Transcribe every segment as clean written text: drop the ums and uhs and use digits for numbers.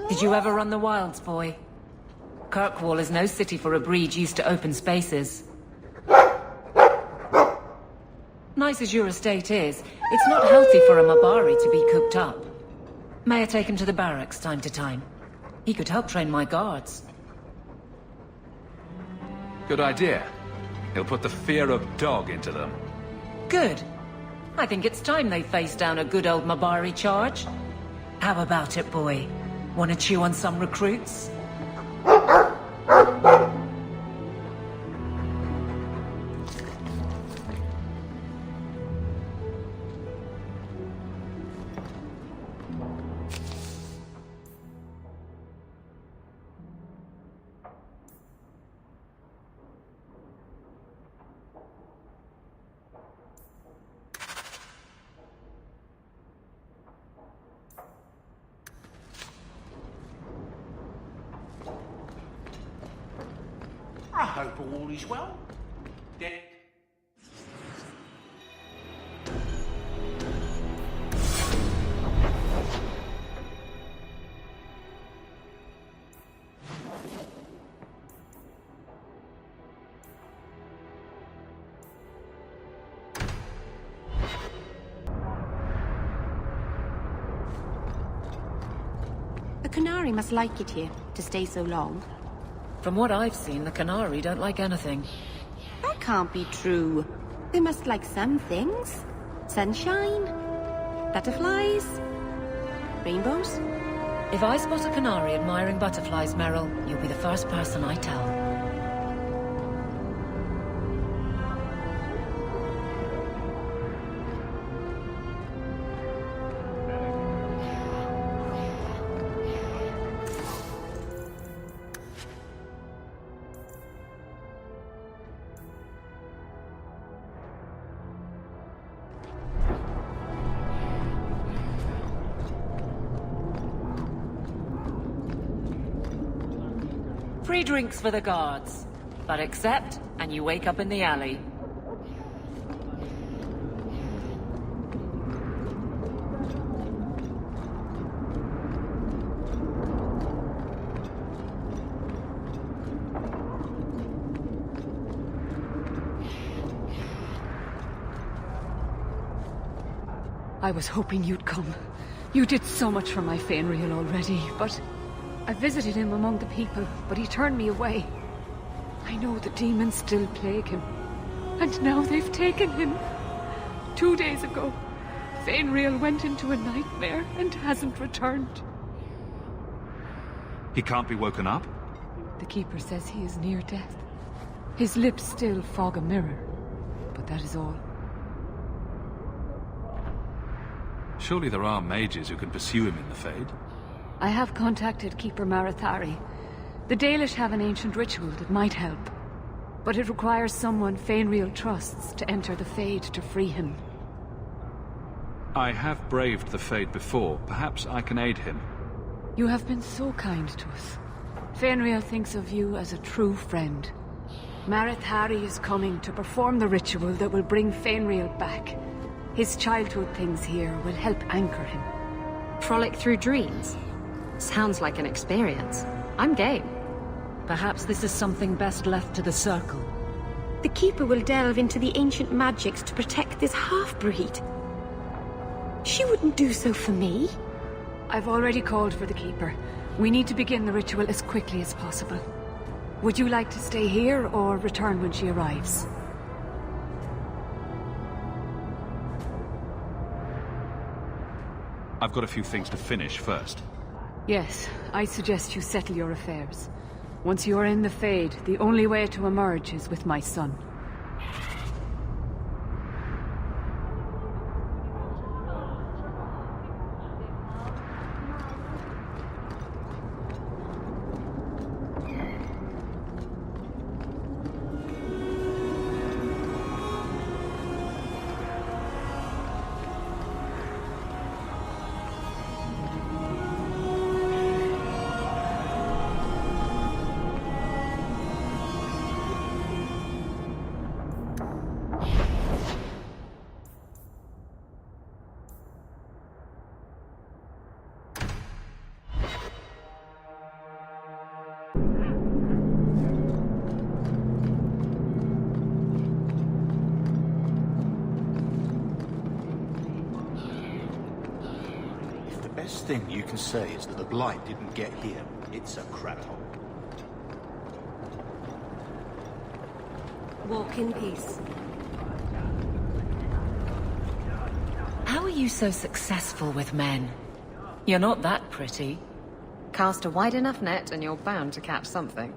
Did you ever run the wilds, boy? Kirkwall is no city for a breed used to open spaces. Nice as your estate is, it's not healthy for a Mabari to be cooped up. May I take him to the barracks time to time? He could help train my guards. Good idea. He'll put the fear of dog into them. Good. I think it's time they face down a good old Mabari charge. How about it, boy? Want to chew on some recruits? I hope all is well. Then... The Qunari must like it here, to stay so long. From what I've seen, the Qunari don't like anything. That can't be true. They must like some things. Sunshine, butterflies, rainbows. If I spot a Qunari admiring butterflies, Merrill, you'll be the first person I tell. Free drinks for the guards. But accept, and you wake up in the alley. I was hoping you'd come. You did so much for my Fainriel already, but... I visited him among the people, but he turned me away. I know the demons still plague him. And now they've taken him. 2 days ago, Fainriel went into a nightmare and hasn't returned. He can't be woken up? The Keeper says he is near death. His lips still fog a mirror, but that is all. Surely there are mages who can pursue him in the Fade. I have contacted Keeper Marathari. The Dalish have an ancient ritual that might help. But it requires someone Fainriel trusts to enter the Fade to free him. I have braved the Fade before. Perhaps I can aid him. You have been so kind to us. Fainriel thinks of you as a true friend. Marathari is coming to perform the ritual that will bring Fainriel back. His childhood things here will help anchor him. Frolic through dreams? Sounds like an experience. I'm game. Perhaps this is something best left to the Circle. The Keeper will delve into the ancient magics to protect this half-breed. She wouldn't do so for me. I've already called for the Keeper. We need to begin the ritual as quickly as possible. Would you like to stay here or return when she arrives? I've got a few things to finish first. Yes, I suggest you settle your affairs. Once you are in the Fade, the only way to emerge is with my son. Best thing you can say is that the Blight didn't get here. It's a crap hole. Walk in peace. How are you so successful with men? You're not that pretty. Cast a wide enough net and you're bound to catch something.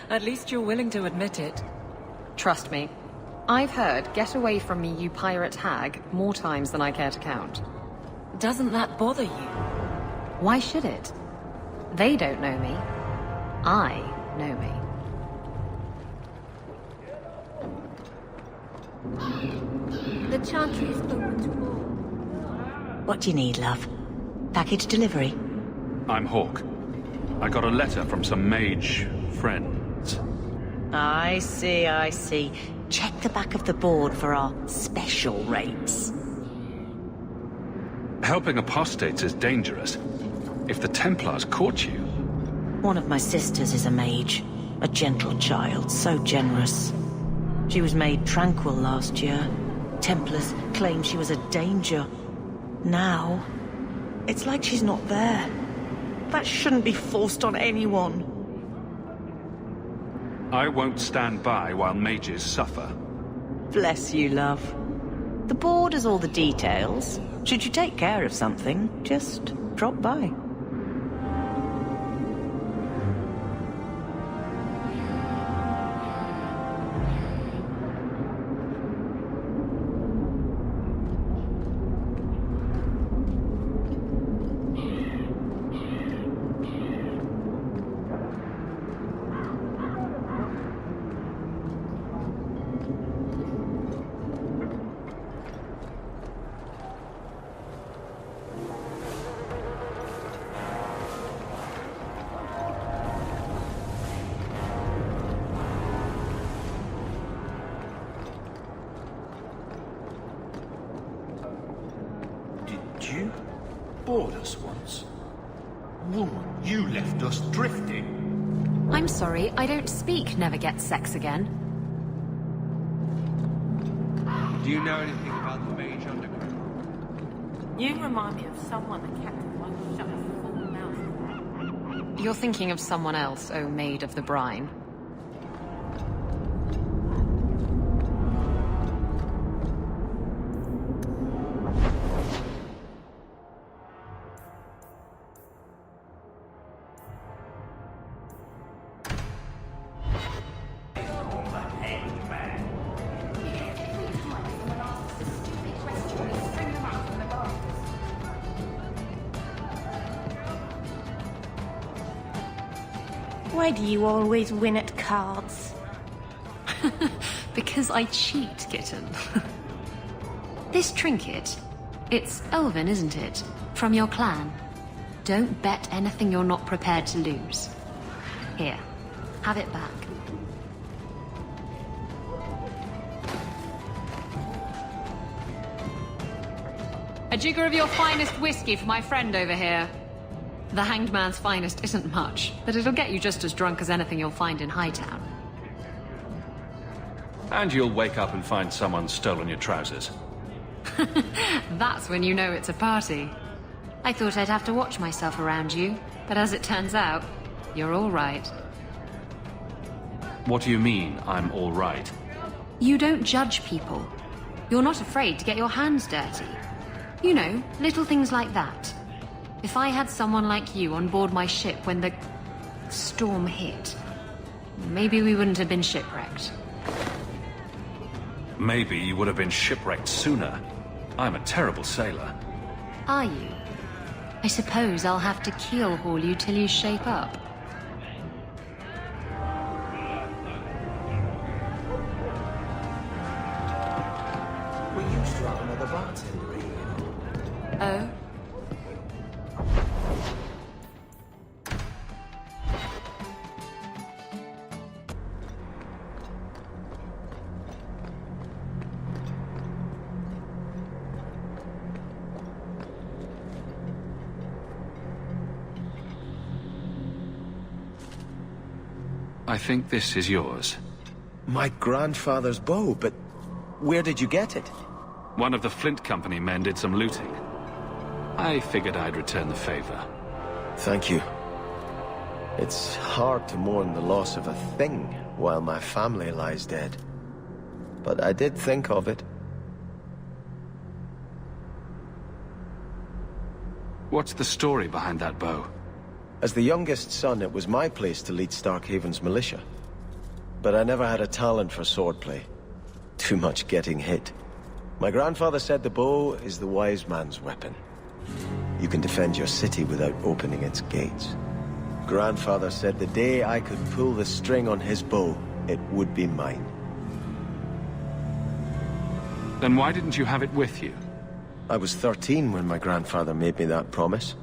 At least you're willing to admit it. Trust me. I've heard, "Get away from me, you pirate hag," more times than I care to count. Doesn't that bother you? Why should it? They don't know me. I know me. The Chantry is open to all. What do you need, love? Package delivery? I'm Hawk. I got a letter from some mage friends. I see, I see. Check the back of the board for our special rates. Helping apostates is dangerous. If the Templars caught you... One of my sisters is a mage. A gentle child, so generous. She was made tranquil last year. Templars claimed she was a danger. Now, it's like she's not there. That shouldn't be forced on anyone. I won't stand by while mages suffer. Bless you, love. The board has all the details. Should you take care of something, just drop by. Did you board us once? Woman, you left us drifting. I'm sorry, I don't speak never get sex again. Do you know anything about the Mage Underground? You remind me of someone that kept one shut full mouth. You're thinking of someone else, oh maid of the brine. Why do you always win at cards? Because I cheat, kitten. This trinket, it's elven, isn't it? From your clan. Don't bet anything you're not prepared to lose. Here, have it back. A jigger of your finest whiskey for my friend over here. The Hanged Man's finest isn't much, but it'll get you just as drunk as anything you'll find in Hightown. And you'll wake up and find someone stolen your trousers. That's when you know it's a party. I thought I'd have to watch myself around you, but as it turns out, you're all right. What do you mean, I'm all right? You don't judge people. You're not afraid to get your hands dirty. You know, little things like that. If I had someone like you on board my ship when the storm hit, maybe we wouldn't have been shipwrecked. Maybe you would have been shipwrecked sooner. I'm a terrible sailor. Are you? I suppose I'll have to keel haul you till you shape up. We used to have another bartender here. Oh? I think this is yours. My grandfather's bow, but... where did you get it? One of the Flint Company men did some looting. I figured I'd return the favor. Thank you. It's hard to mourn the loss of a thing while my family lies dead. But I did think of it. What's the story behind that bow? As the youngest son, it was my place to lead Starkhaven's militia. But I never had a talent for swordplay. Too much getting hit. My grandfather said the bow is the wise man's weapon. You can defend your city without opening its gates. Grandfather said the day I could pull the string on his bow, it would be mine. Then why didn't you have it with you? I was 13 when my grandfather made me that promise.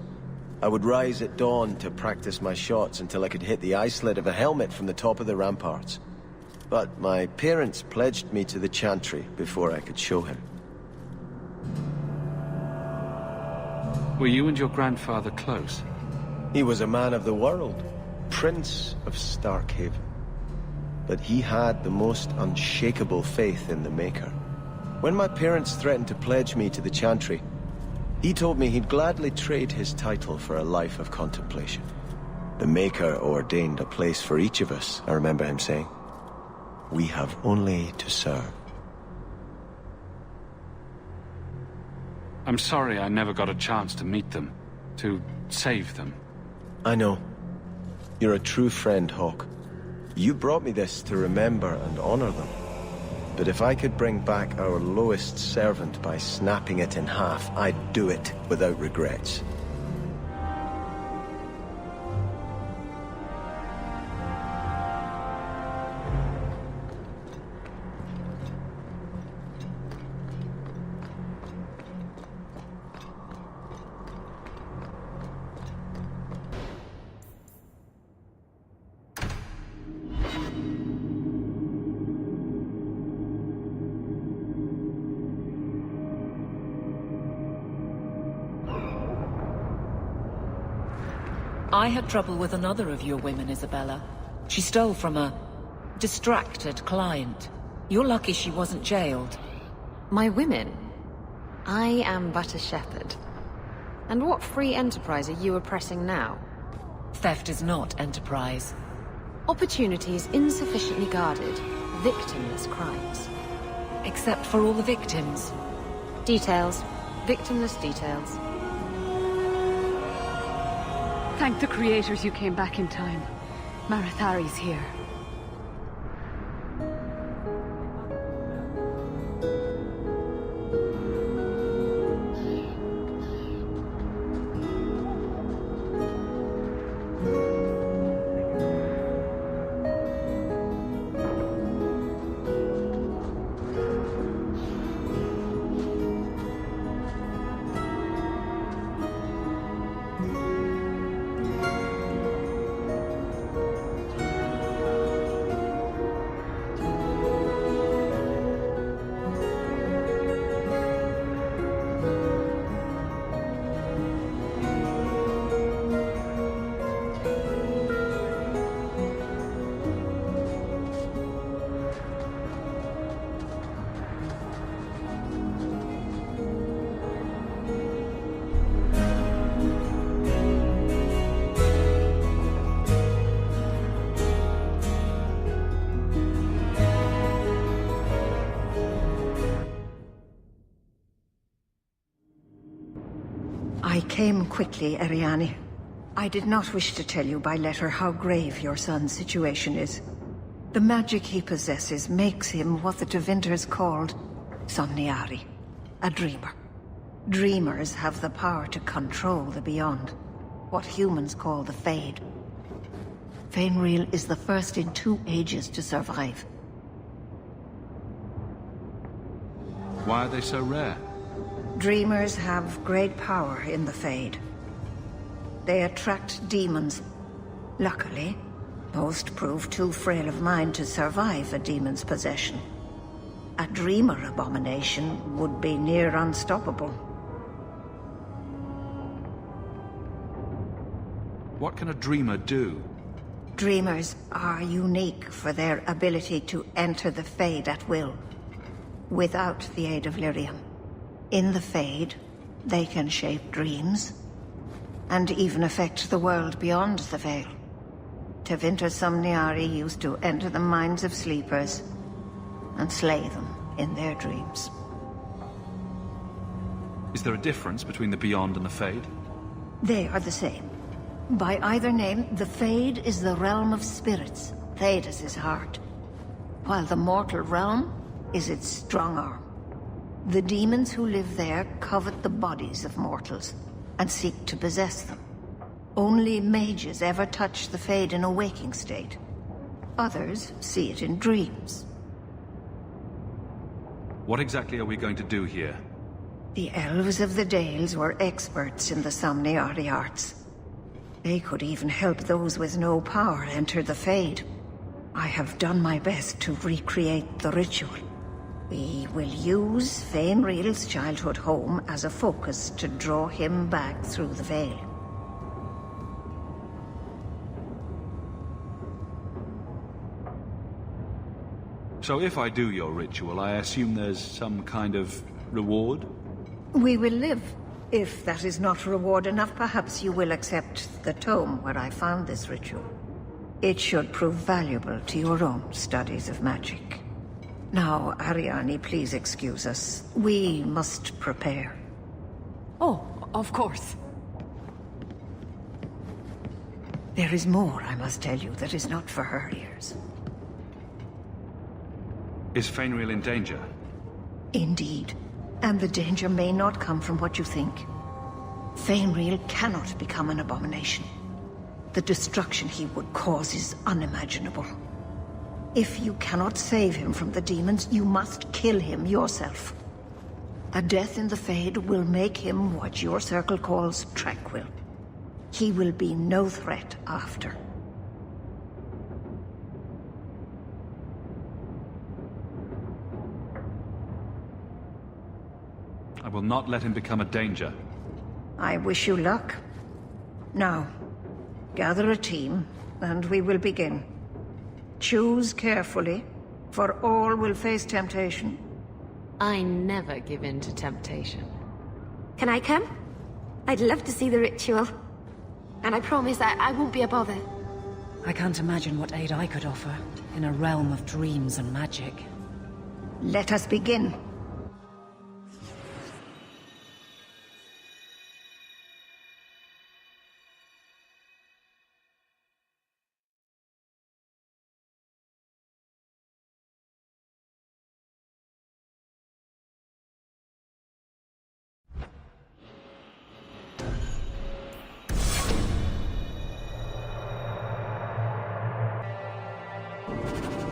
I would rise at dawn to practice my shots until I could hit the eye slit of a helmet from the top of the ramparts. But my parents pledged me to the Chantry before I could show him. Were you and your grandfather close? He was a man of the world, Prince of Starkhaven. But he had the most unshakable faith in the Maker. When my parents threatened to pledge me to the Chantry, he told me he'd gladly trade his title for a life of contemplation. The Maker ordained a place for each of us, I remember him saying. We have only to serve. I'm sorry I never got a chance to meet them, to save them. I know. You're a true friend, Hawke. You brought me this to remember and honor them. But if I could bring back our lowest servant by snapping it in half, I'd do it without regrets. I had trouble with another of your women, Isabella. She stole from a distracted client. You're lucky she wasn't jailed. My women? I am but a shepherd. And what free enterprise are you oppressing now? Theft is not enterprise. Opportunities insufficiently guarded, victimless crimes. Except for all the victims. Details. Victimless details. Thank the creators you came back in time. Marathari's here. I came quickly, Ariane. I did not wish to tell you by letter how grave your son's situation is. The magic he possesses makes him what the Tevinters called Somniari, a dreamer. Dreamers have the power to control the beyond, what humans call the Fade. Fainril is the first in 2 ages to survive. Why are they so rare? Dreamers have great power in the Fade. They attract demons. Luckily, most prove too frail of mind to survive a demon's possession. A dreamer abomination would be near unstoppable. What can a dreamer do? Dreamers are unique for their ability to enter the Fade at will, without the aid of Lyrium. In the Fade, They can shape dreams, and even affect the world beyond the Veil. Tevinter Somniari used to enter the minds of sleepers and slay them in their dreams. Is there a difference between the Beyond and the Fade? They are the same. By either name, the Fade is the realm of spirits, Thedas' heart, while the mortal realm is its strong arm. The demons who live there covet the bodies of mortals and seek to possess them. Only mages ever touch the Fade in a waking state. Others see it in dreams. What exactly are we going to do here? The elves of the Dales were experts in the Somniari arts. They could even help those with no power enter the Fade. I have done my best to recreate the ritual. We will use Fainriel's childhood home as a focus to draw him back through the Veil. So if I do your ritual, I assume there's some kind of reward? We will live. If that is not reward enough, perhaps you will accept the tome where I found this ritual. It should prove valuable to your own studies of magic. Now, Ariane, please excuse us. We must prepare. Oh, of course. There is more I must tell you that is not for her ears. Is Fainriel in danger? Indeed. And the danger may not come from what you think. Fainriel cannot become an abomination. The destruction he would cause is unimaginable. If you cannot save him from the demons, you must kill him yourself. A death in the Fade will make him what your circle calls tranquil. He will be no threat after. I will not let him become a danger. I wish you luck. Now, gather a team, and we will begin. Choose carefully, for all will face temptation. I never give in to temptation. Can I come? I'd love to see the ritual. And I promise I won't be a bother. I can't imagine what aid I could offer in a realm of dreams and magic. Let us begin.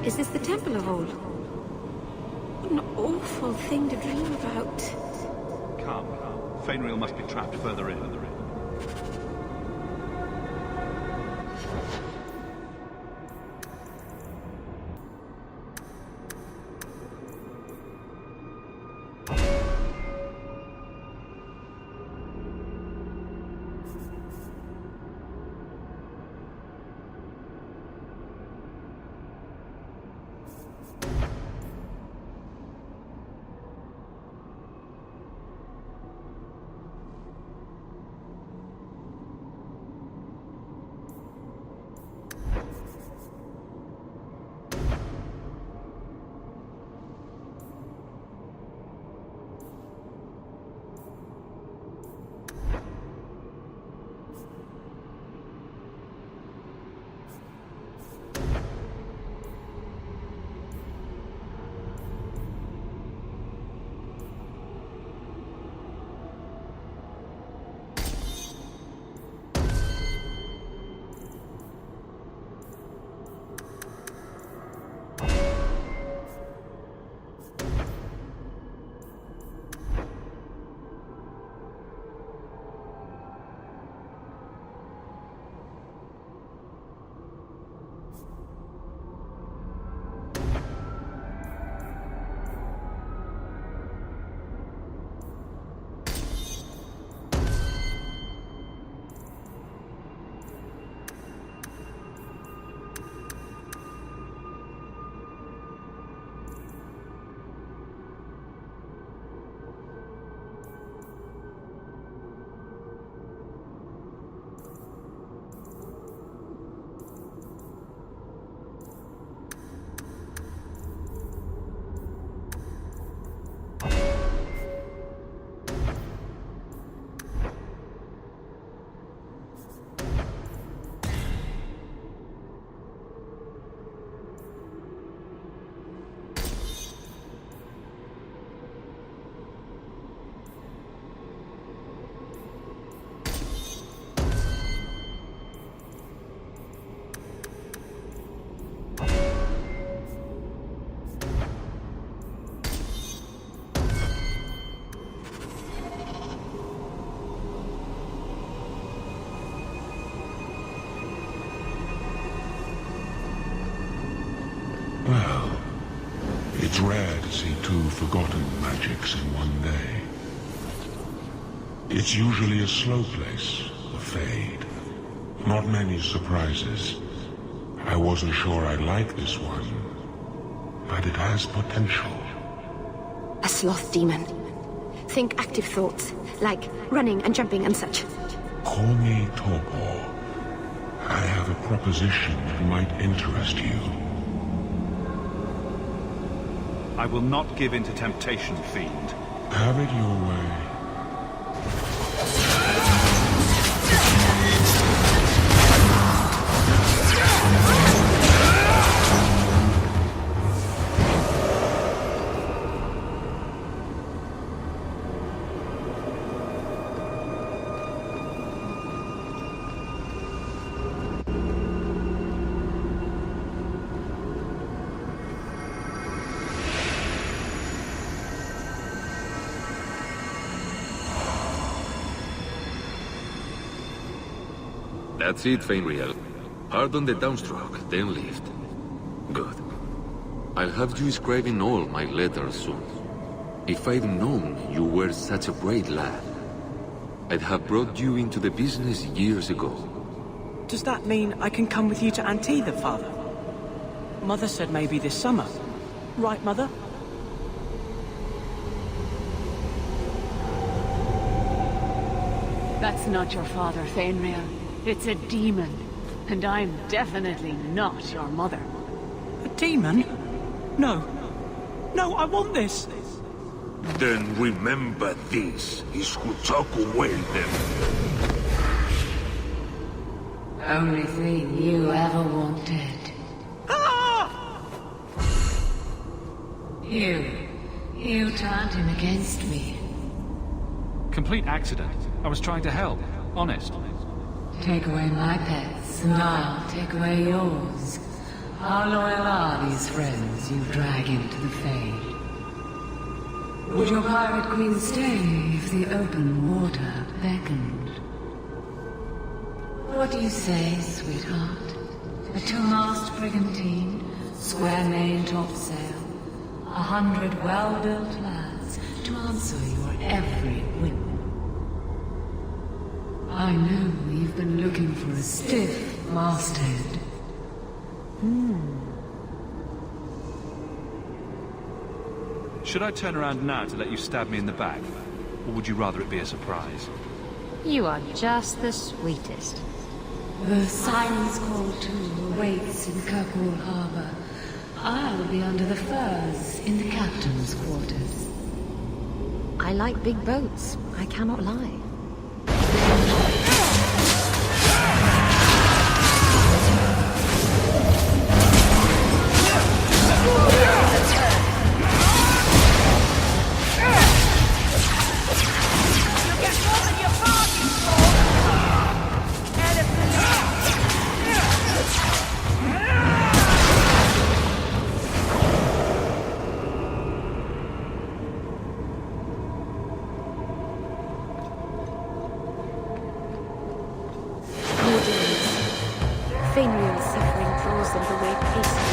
Is this the Temple of Old? What an awful thing to dream about. Come. Fainriel must be trapped further in. It's rare to see two forgotten magics in one day. It's usually a slow place, the Fade. Not many surprises. I wasn't sure I'd like this one, but it has potential. A sloth demon. Think active thoughts, like running and jumping and such. Call me Torpor. I have a proposition that might interest you. I will not give in to temptation, fiend. Have it your way. That's it, Fainriel. Hard on the downstroke, then lift. Good. I'll have you scribing all my letters soon. If I'd known you were such a brave lad, I'd have brought you into the business years ago. Does that mean I can come with you to Antitha, Father? Mother said maybe this summer. Right, Mother? That's not your father, Fainriel. It's a demon. And I'm definitely not your mother. A demon? No. No, I want this! Then remember this is who took away them. Only thing you ever wanted. Ah! You turned him against me. Complete accident. I was trying to help. Honest. Take away my pets, and I'll take away yours. How loyal are these friends you drag into the Fade? Would your pirate queen stay if the open water beckoned? What do you say, sweetheart? A two-mast brigantine, square main topsail, 100 well-built lads to answer your every whim. I know you've been looking for a stiff masthead. Should I turn around now to let you stab me in the back? Or would you rather it be a surprise? You are just the sweetest. The Siren's Call 2 awaits in Kirkwall Harbor. I'll be under the firs in the captain's quarters. I like big boats, I cannot lie. Fainriel's suffering draws them the way pacing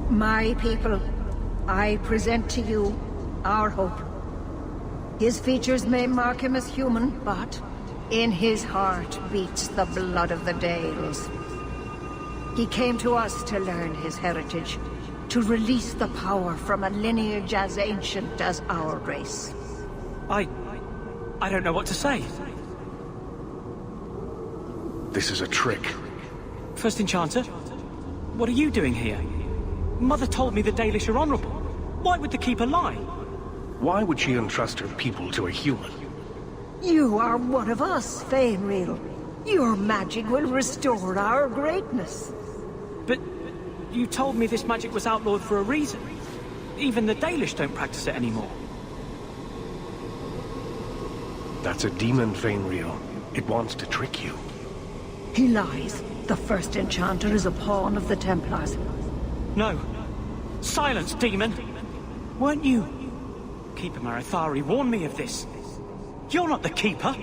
My people, I present to you our hope. His features may mark him as human, but in his heart beats the blood of the Dales. He came to us to learn his heritage, to release the power from a lineage as ancient as our race. I don't know what to say. This is a trick. First Enchanter, what are you doing here? Mother told me the Dalish are honorable. Why would the Keeper lie? Why would she entrust her people to a human? You are one of us, Fainreal. Your magic will restore our greatness. But you told me this magic was outlawed for a reason. Even the Dalish don't practice it anymore. That's a demon, Fainreal. It wants to trick you. He lies. The First Enchanter is a pawn of the Templars. No. Silence, demon! Weren't you? Keeper Marethari warned me of this. You're not the Keeper.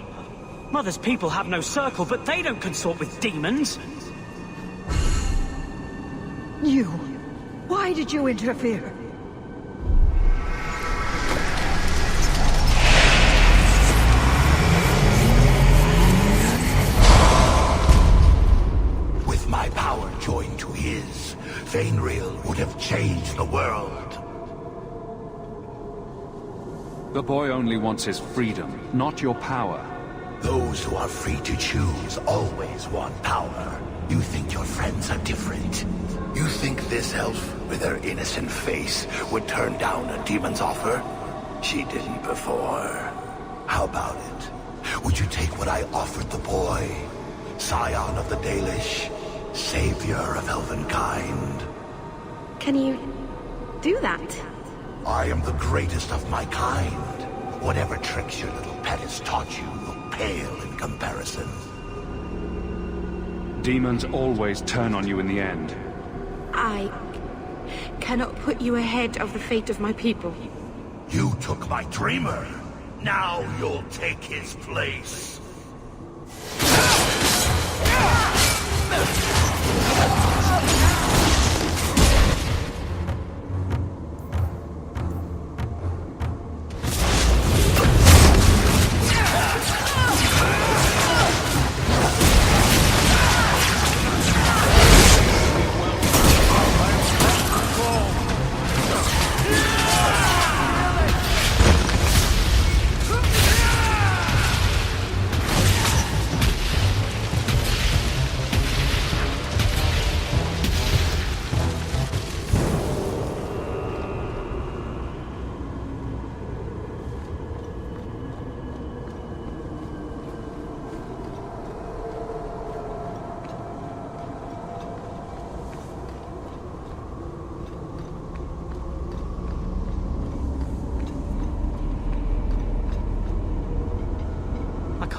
Mother's people have no circle, but they don't consort with demons. You. Why did you interfere? With my power joined to his, Fainreal would have changed the world. The boy only wants his freedom, not your power. Those who are free to choose always want power. You think your friends are different? You think this elf, with her innocent face, would turn down a demon's offer? She didn't before. How about it? Would you take what I offered the boy? Scion of the Dalish, savior of elvenkind. Can you do that? I am the greatest of my kind. Whatever tricks your little pet has taught you look pale in comparison. Demons always turn on you in the end. I cannot put you ahead of the fate of my people. You took my dreamer. Now you'll take his place.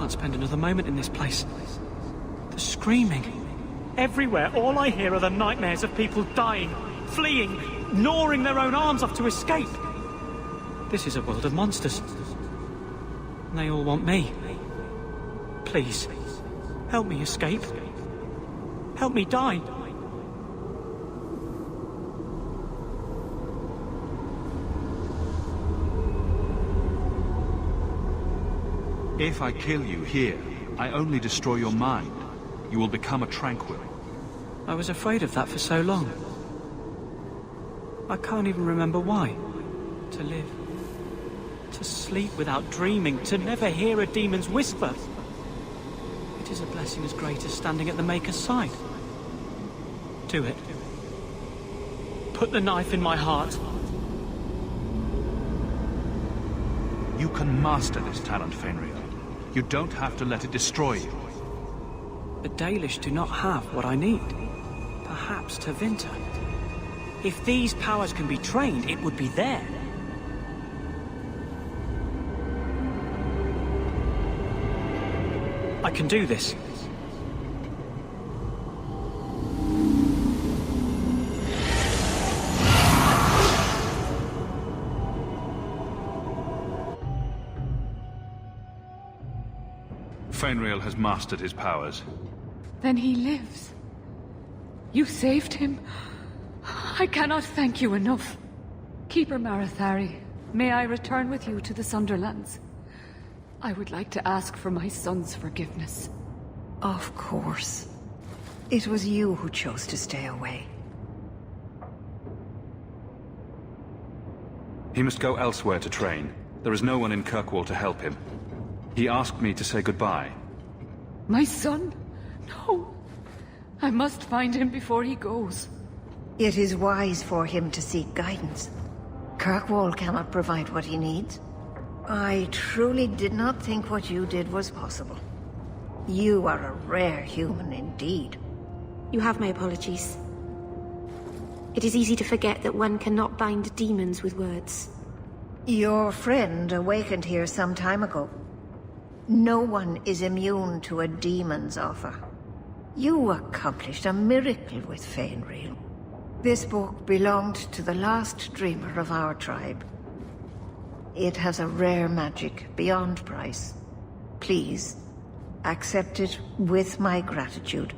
Spend another moment in this place. The screaming. Everywhere, all I hear are the nightmares of people dying, fleeing, gnawing their own arms off to escape. This is a world of monsters. And they all want me. Please, help me escape. Help me die. If I kill you here, I only destroy your mind. You will become a tranquil. I was afraid of that for so long. I can't even remember why. To live. To sleep without dreaming. To never hear a demon's whisper. It is a blessing as great as standing at the Maker's side. Do it. Put the knife in my heart. You can master this talent, Fainreal. You don't have to let it destroy you. The Dalish do not have what I need. Perhaps Tevinter. If these powers can be trained, it would be there. I can do this. Fainreal has mastered his powers. Then he lives. You saved him. I cannot thank you enough. Keeper Marathari, may I return with you to the Sunderlands? I would like to ask for my son's forgiveness. Of course. It was you who chose to stay away. He must go elsewhere to train. There is no one in Kirkwall to help him. He asked me to say goodbye. My son? No. I must find him before he goes. It is wise for him to seek guidance. Kirkwall cannot provide what he needs. I truly did not think what you did was possible. You are a rare human indeed. You have my apologies. It is easy to forget that one cannot bind demons with words. Your friend awakened here some time ago. No one is immune to a demon's offer. You accomplished a miracle with Fainreal. This book belonged to the last dreamer of our tribe. It has a rare magic beyond price. Please, accept it with my gratitude.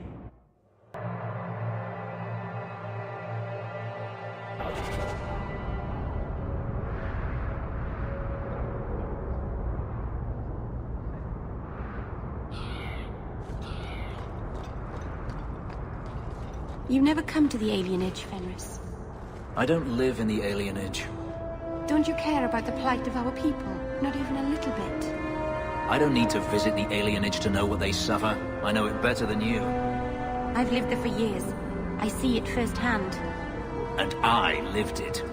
You never come to the alienage, Fenris. I don't live in the alienage. Don't you care about the plight of our people? Not even a little bit. I don't need to visit the alienage to know what they suffer. I know it better than you. I've lived there for years. I see it firsthand. And I lived it.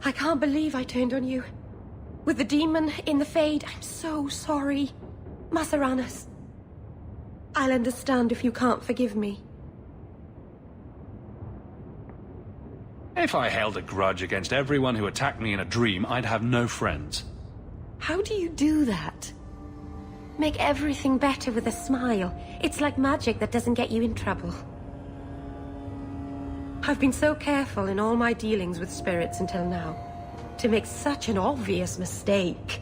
I can't believe I turned on you. With the demon in the Fade, I'm so sorry. Masaranas. I'll understand if you can't forgive me. If I held a grudge against everyone who attacked me in a dream, I'd have no friends. How do you do that? Make everything better with a smile. It's like magic that doesn't get you in trouble. I've been so careful in all my dealings with spirits until now. To make such an obvious mistake.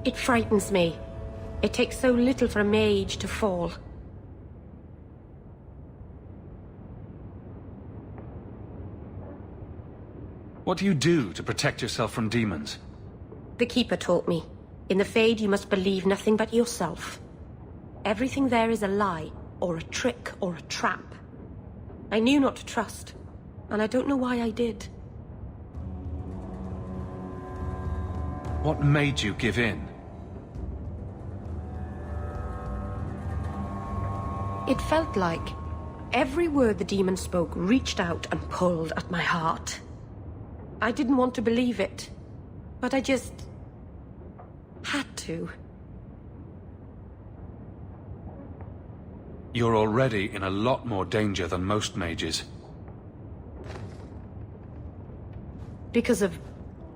It frightens me. It takes so little for a mage to fall. What do you do to protect yourself from demons? The Keeper taught me. In the Fade, you must believe nothing but yourself. Everything there is a lie, or a trick, or a trap. I knew not to trust, and I don't know why I did. What made you give in? It felt like every word the demon spoke reached out and pulled at my heart. I didn't want to believe it, but I just had to. You're already in a lot more danger than most mages. Because of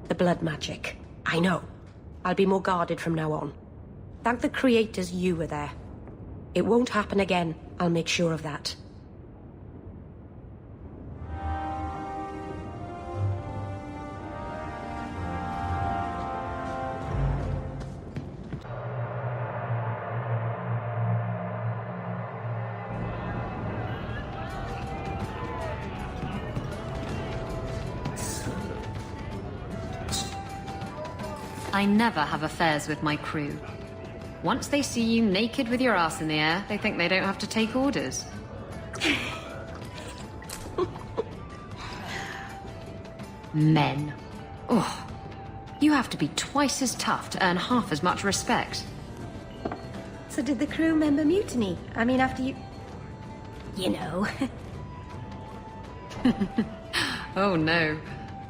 the blood magic. I know. I'll be more guarded from now on. Thank the creators you were there. It won't happen again. I'll make sure of that. I never have affairs with my crew. Once they see you naked with your ass in the air, they think they don't have to take orders. Men. Oh, you have to be twice as tough to earn half as much respect. So did the crew member mutiny? I mean, after you... You know. Oh no.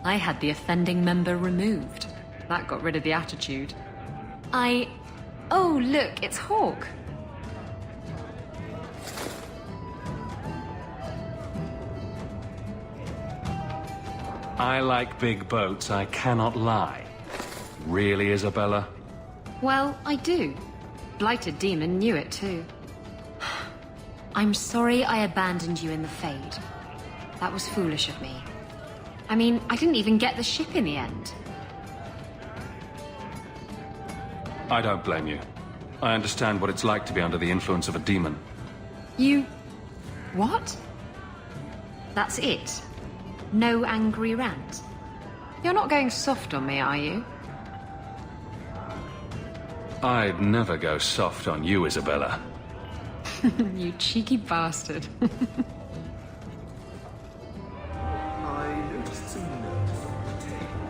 I had the offending member removed. That got rid of the attitude. Oh, look, it's Hawke. I like big boats, I cannot lie. Really, Isabella? Well, I do. blighted demon knew it too. I'm sorry I abandoned you in the Fade. That was foolish of me. I mean, I didn't even get the ship in the end. I don't blame you. I understand what it's like to be under the influence of a demon. You... what? That's it? No angry rant? You're not going soft on me, are you? I'd never go soft on you, Isabella. You cheeky bastard. I noticed some notes on the table.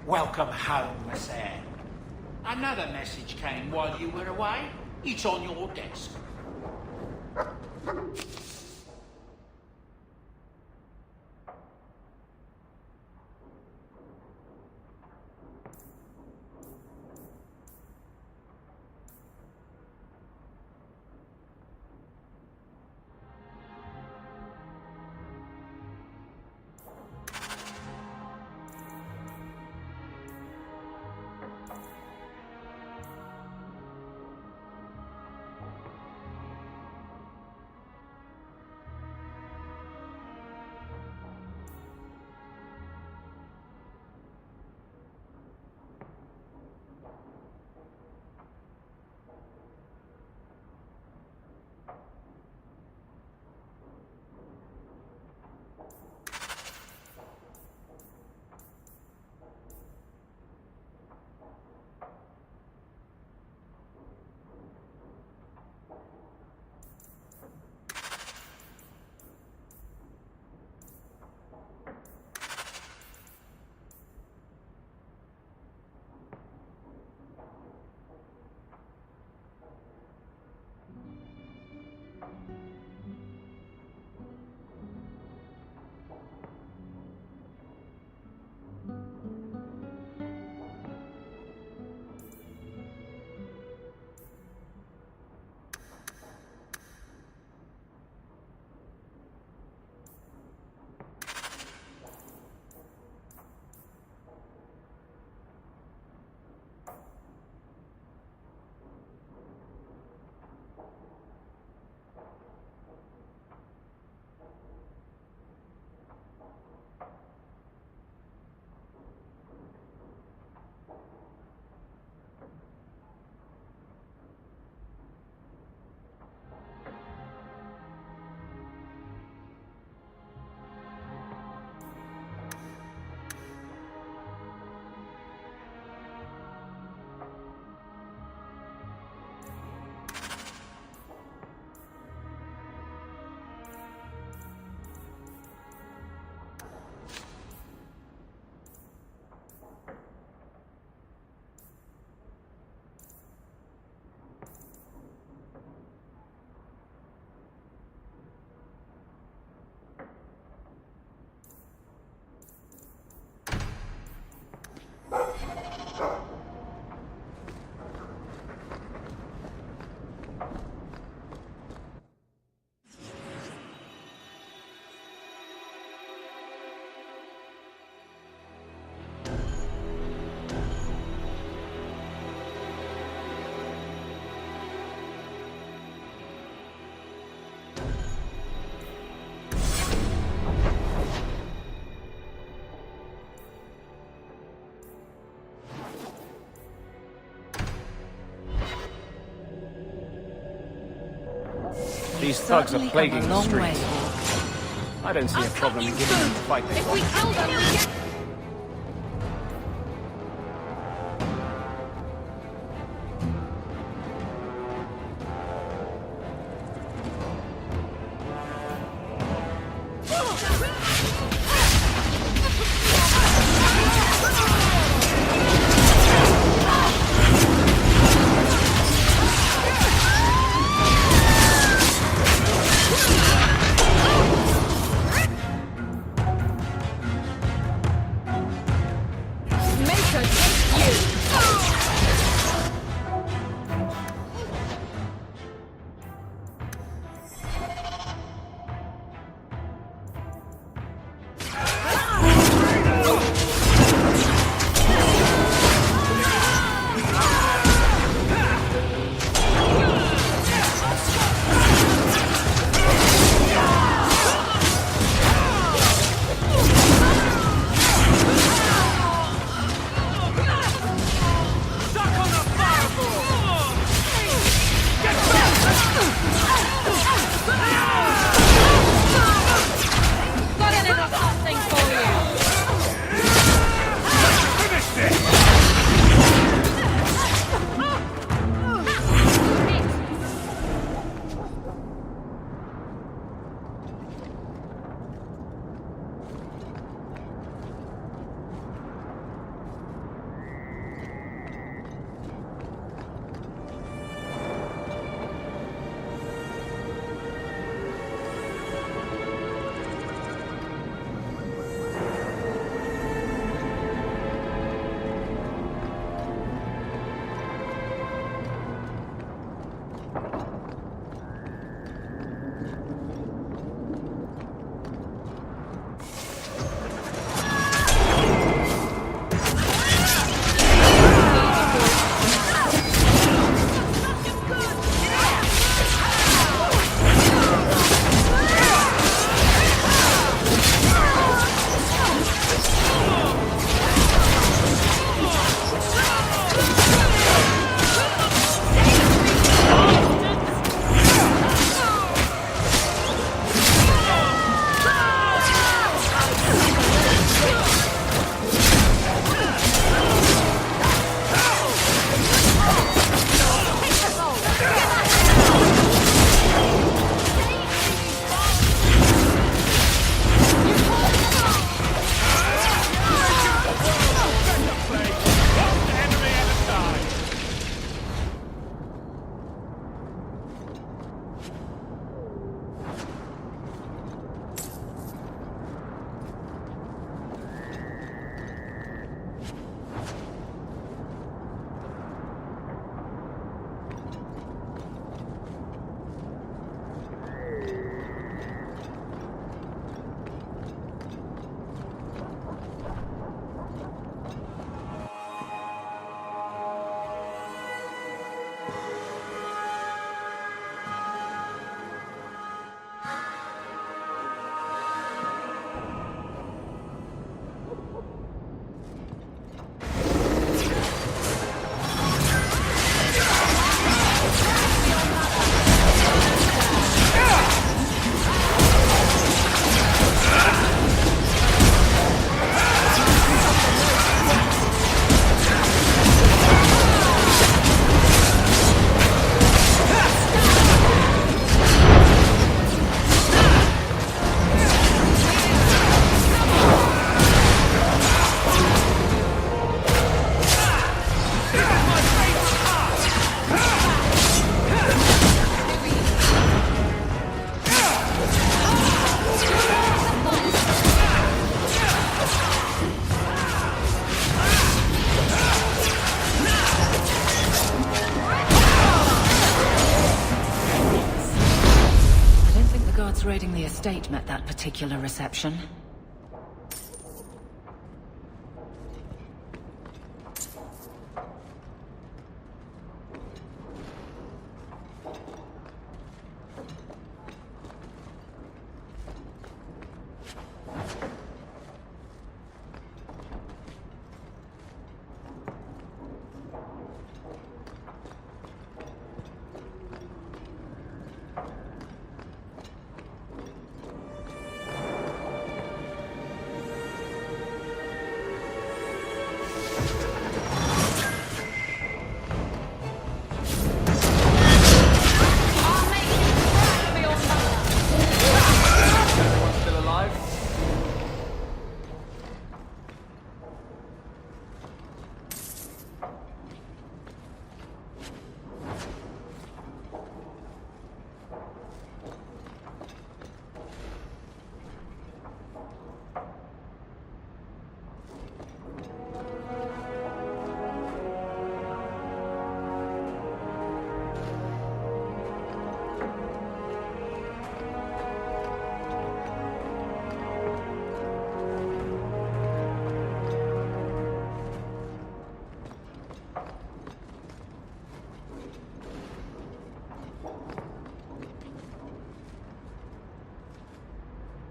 Welcome home, Masser. Another message came while you were away. It's on your desk. These thugs are plaguing the streets. I don't see a problem in giving them the fight they want. cults raiding the estate met that particular reception.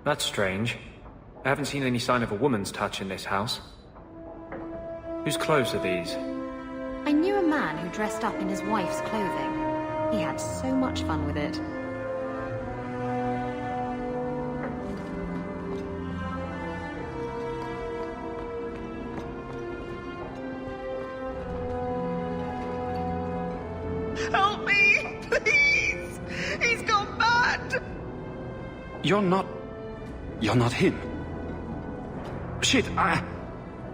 That's strange. I haven't seen any sign of a woman's touch in this house. Whose clothes are these? I knew a man who dressed up in his wife's clothing. He had so much fun with it. Help me, please! He's gone mad! You're not him. Shit, I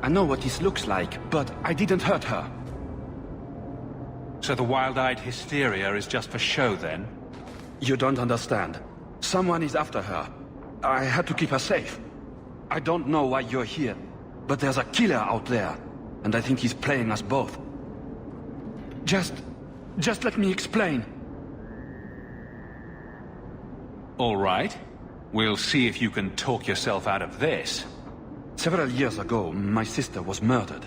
know what this looks like, but I didn't hurt her. So the wild-eyed hysteria is just for show, then? You don't understand. Someone is after her. I had to keep her safe. I don't know why you're here, but there's a killer out there, and I think he's playing us both. Just let me explain. All right. We'll see if you can talk yourself out of this. Several years ago, my sister was murdered.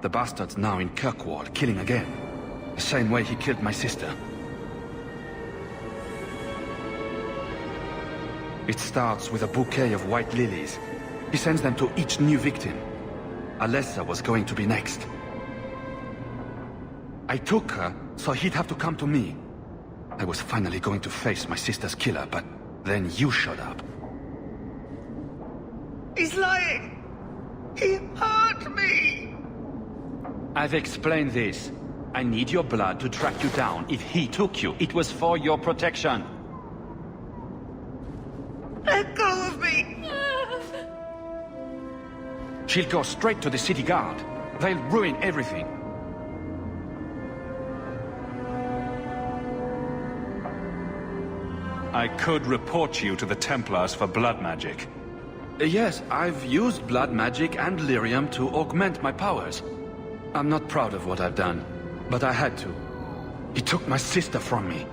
The bastard's now in Kirkwall, killing again. The same way he killed my sister. It starts with a bouquet of white lilies. He sends them to each new victim. Alessa was going to be next. I took her, so he'd have to come to me. I was finally going to face my sister's killer, but then you showed up. He's lying! He hurt me! I've explained this. I need your blood to track you down. If he took you, it was for your protection. Let go of me! She'll go straight to the city guard. They'll ruin everything. I could report you to the Templars for blood magic. Yes, I've used blood magic and lyrium to augment my powers. I'm not proud of what I've done, but I had to. He took my sister from me.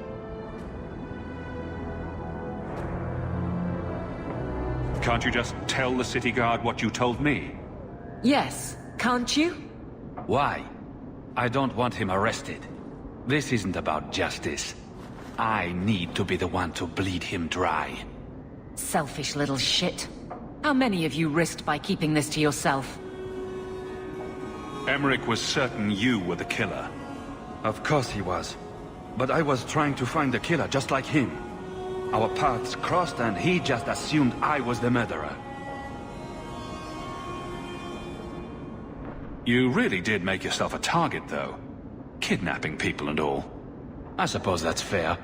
Can't you just tell the city guard what you told me? Yes, can't you? Why? I don't want him arrested. This isn't about justice. I need to be the one to bleed him dry. Selfish little shit. How many of you risked by keeping this to yourself? Emmerich was certain you were the killer. Of course he was. But I was trying to find the killer just like him. Our paths crossed and he just assumed I was the murderer. You really did make yourself a target, though. Kidnapping people and all. I suppose that's fair.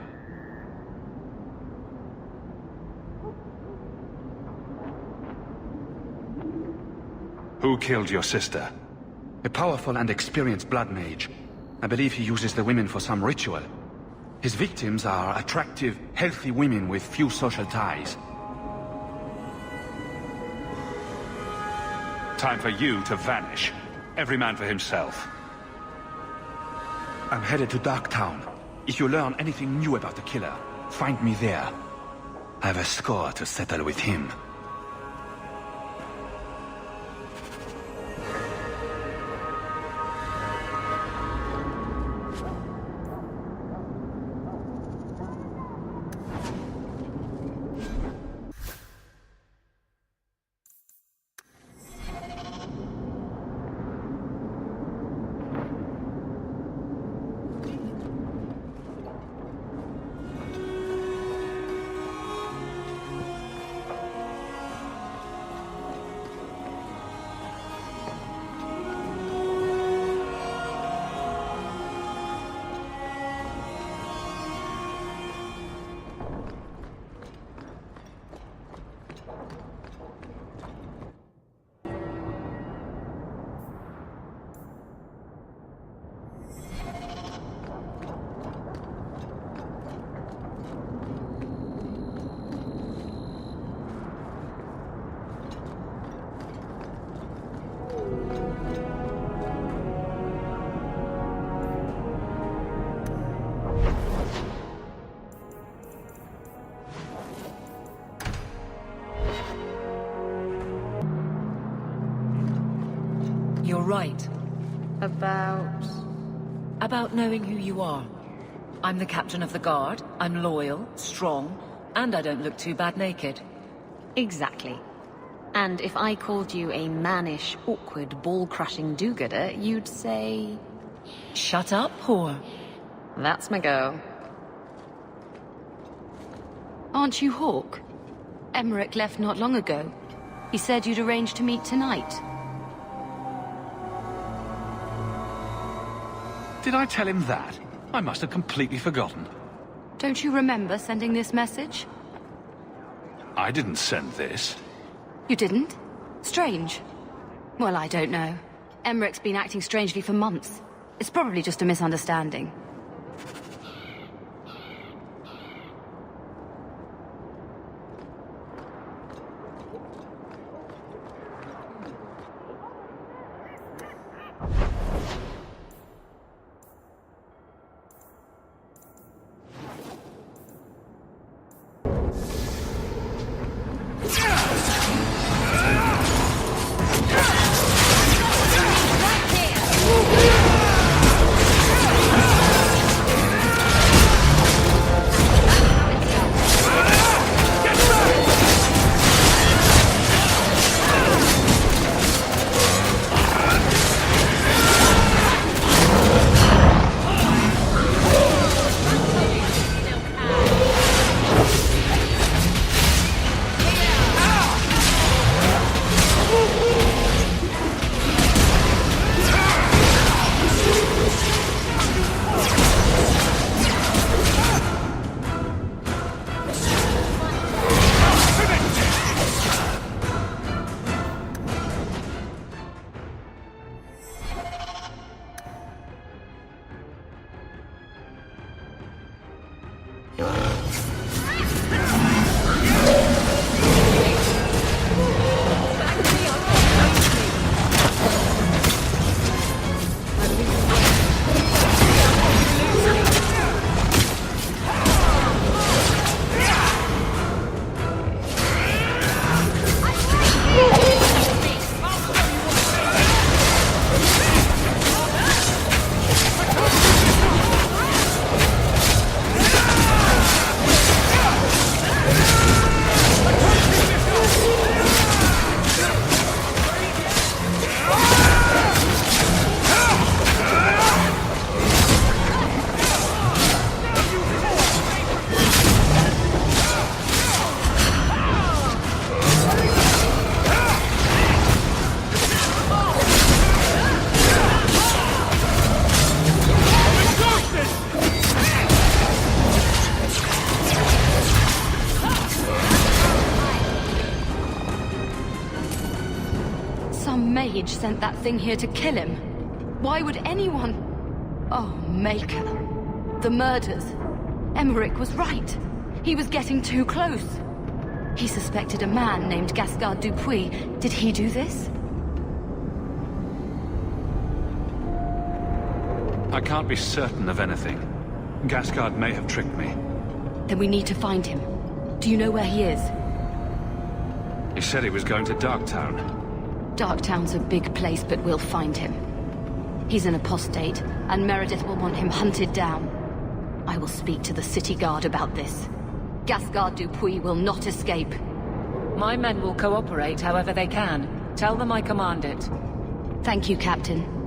Who killed your sister? A powerful and experienced blood mage. I believe he uses the women for some ritual. His victims are attractive, healthy women with few social ties. Time for you to vanish. Every man for himself. I'm headed to Darktown. If you learn anything new about the killer, find me there. I have a score to settle with him. You're right. About knowing who you are. I'm the captain of the guard, I'm loyal, strong, and I don't look too bad naked. Exactly. And if I called you a mannish, awkward, ball-crushing do-gooder, you'd say... Shut up, whore. That's my girl. Aren't you Hawke? Emmerich left not long ago. He said you'd arranged to meet tonight. Did I tell him that? I must have completely forgotten. Don't you remember sending this message? I didn't send this. You didn't? Strange. Well, I don't know. Emmerich's been acting strangely for months. It's probably just a misunderstanding. Mage sent that thing here to kill him. Why would anyone... Oh, Maker. The murders. Emmerich was right. He was getting too close. He suspected a man named Gascard Dupuis. Did he do this? I can't be certain of anything. Gascard may have tricked me. Then we need to find him. Do you know where he is? He said he was going to Darktown. Darktown's a big place, but we'll find him. He's an apostate, and Meredith will want him hunted down. I will speak to the city guard about this. Gasgard Dupuis will not escape. My men will cooperate however they can. Tell them I command it. Thank you, Captain.